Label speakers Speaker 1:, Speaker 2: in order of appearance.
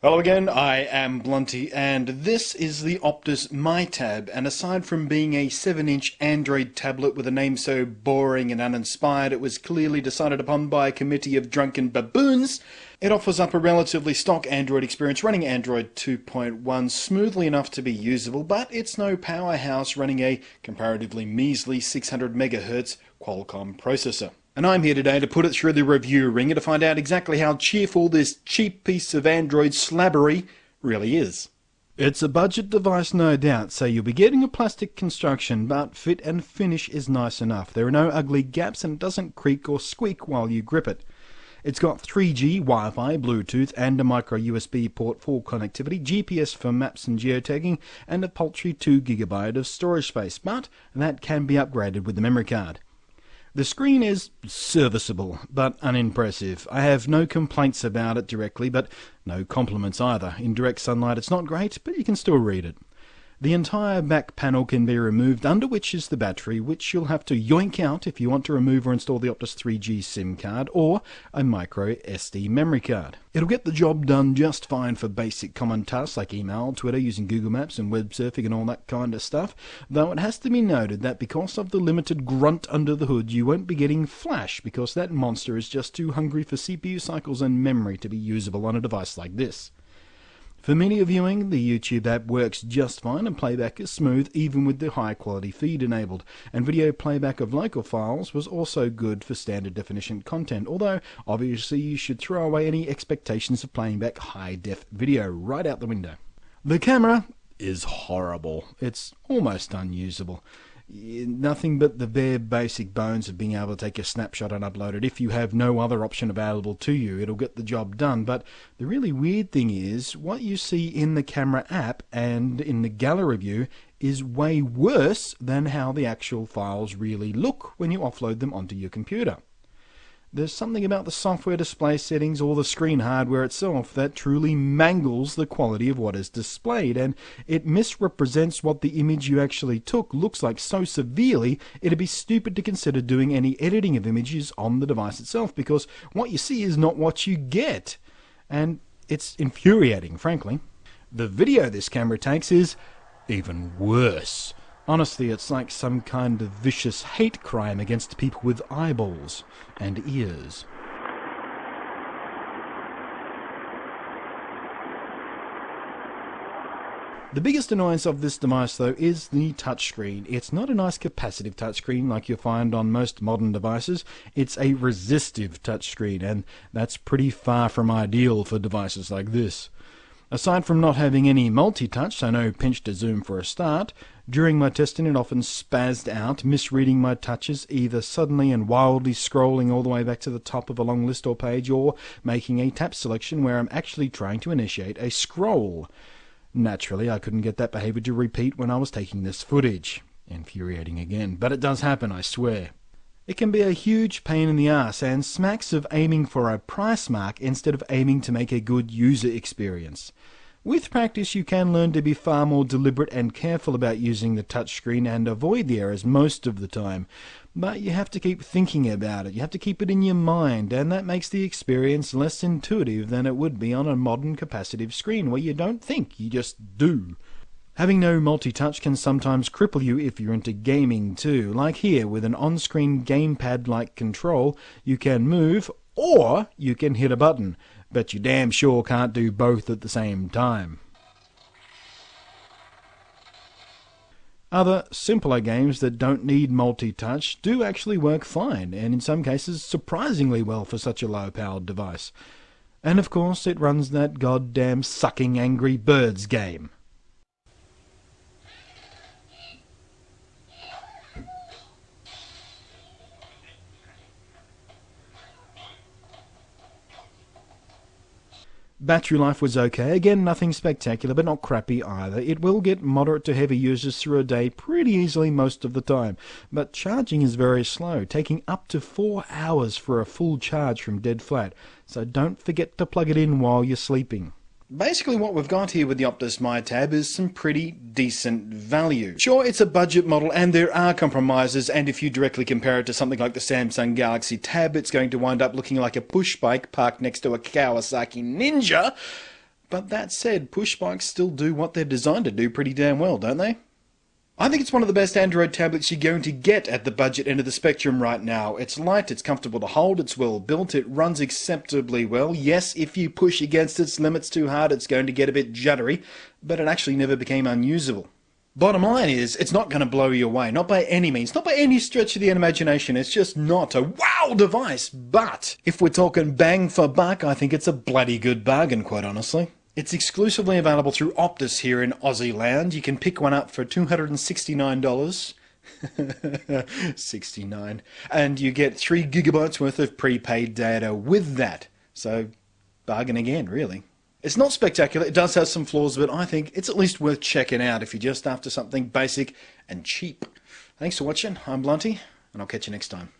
Speaker 1: Hello again, I am Blunty, and this is the Optus My Tab, and aside from being a 7-inch Android tablet with a name so boring and uninspired it was clearly decided upon by a committee of drunken baboons, it offers up a relatively stock Android experience running Android 2.1 smoothly enough to be usable, but it's no powerhouse running a comparatively measly 600 MHz Qualcomm processor. And I'm here today to put it through the review ringer to find out exactly how cheerful this cheap piece of Android slabbery really is. It's a budget device, no doubt, so you'll be getting a plastic construction, but fit and finish is nice enough. There are no ugly gaps and it doesn't creak or squeak while you grip it. It's got 3G, Wi-Fi, Bluetooth and a micro USB port for connectivity, GPS for maps and geotagging, and a paltry 2GB of storage space, but that can be upgraded with the memory card. The screen is serviceable, but unimpressive. I have no complaints about it directly, but no compliments either. In direct sunlight it's not great, but you can still read it. The entire back panel can be removed, under which is the battery, which you'll have to yoink out if you want to remove or install the Optus 3G SIM card or a micro SD memory card. It'll get the job done just fine for basic common tasks like email, Twitter, using Google Maps and web surfing and all that kind of stuff, though it has to be noted that because of the limited grunt under the hood you won't be getting flash because that monster is just too hungry for CPU cycles and memory to be usable on a device like this. For media viewing, the YouTube app works just fine and playback is smooth even with the high quality feed enabled, and video playback of local files was also good for standard definition content, although obviously you should throw away any expectations of playing back high def video right out the window. The camera is horrible. It's almost unusable. Nothing but the bare basic bones of being able to take a snapshot and upload it. If you have no other option available to you, it'll get the job done. But the really weird thing is, what you see in the camera app and in the gallery view is way worse than how the actual files really look when you offload them onto your computer. There's something about the software display settings or the screen hardware itself that truly mangles the quality of what is displayed, and it misrepresents what the image you actually took looks like so severely it'd be stupid to consider doing any editing of images on the device itself, because what you see is not what you get. And it's infuriating, frankly. The video this camera takes is even worse. Honestly, it's like some kind of vicious hate crime against people with eyeballs and ears. The biggest annoyance of this device, though, is the touchscreen. It's not a nice capacitive touchscreen like you'll find on most modern devices. It's a resistive touchscreen, and that's pretty far from ideal for devices like this. Aside from not having any multi-touch, so no pinch to zoom for a start, during my testing it often spazzed out, misreading my touches, either suddenly and wildly scrolling all the way back to the top of a long list or page, or making a tap selection where I'm actually trying to initiate a scroll. Naturally, I couldn't get that behavior to repeat when I was taking this footage. Infuriating again, but it does happen, I swear. It can be a huge pain in the ass and smacks of aiming for a price mark instead of aiming to make a good user experience. With practice you can learn to be far more deliberate and careful about using the touchscreen and avoid the errors most of the time. But you have to keep thinking about it, you have to keep it in your mind, and that makes the experience less intuitive than it would be on a modern capacitive screen where you don't think, you just do. Having no multi-touch can sometimes cripple you if you're into gaming too. Like here, with an on-screen gamepad-like control, you can move, or you can hit a button, but you damn sure can't do both at the same time. Other, simpler games that don't need multi-touch do actually work fine, and in some cases surprisingly well for such a low-powered device. And of course it runs that goddamn sucking Angry Birds game. Battery life was okay, again nothing spectacular but not crappy either. It will get moderate to heavy users through a day pretty easily most of the time, but charging is very slow, taking up to 4 hours for a full charge from dead flat, so don't forget to plug it in while you're sleeping. Basically what we've got here with the Optus My Tab is some pretty decent value. Sure, it's a budget model and there are compromises, and if you directly compare it to something like the Samsung Galaxy Tab, it's going to wind up looking like a push bike parked next to a Kawasaki Ninja. But that said, push bikes still do what they're designed to do pretty damn well, don't they? I think it's one of the best Android tablets you're going to get at the budget end of the spectrum right now. It's light, it's comfortable to hold, it's well built, it runs acceptably well. Yes, if you push against its limits too hard, it's going to get a bit juddery, but it actually never became unusable. Bottom line is, it's not going to blow you away, not by any means, not by any stretch of the imagination. It's just not a wow device, but if we're talking bang for buck, I think it's a bloody good bargain, quite honestly. It's exclusively available through Optus here in Aussie land. You can pick one up for $269. 69. And you get 3 gigabytes worth of prepaid data with that. So, bargain again, really. It's not spectacular, it does have some flaws, but I think it's at least worth checking out if you're just after something basic and cheap. Thanks for watching, I'm Blunty, and I'll catch you next time.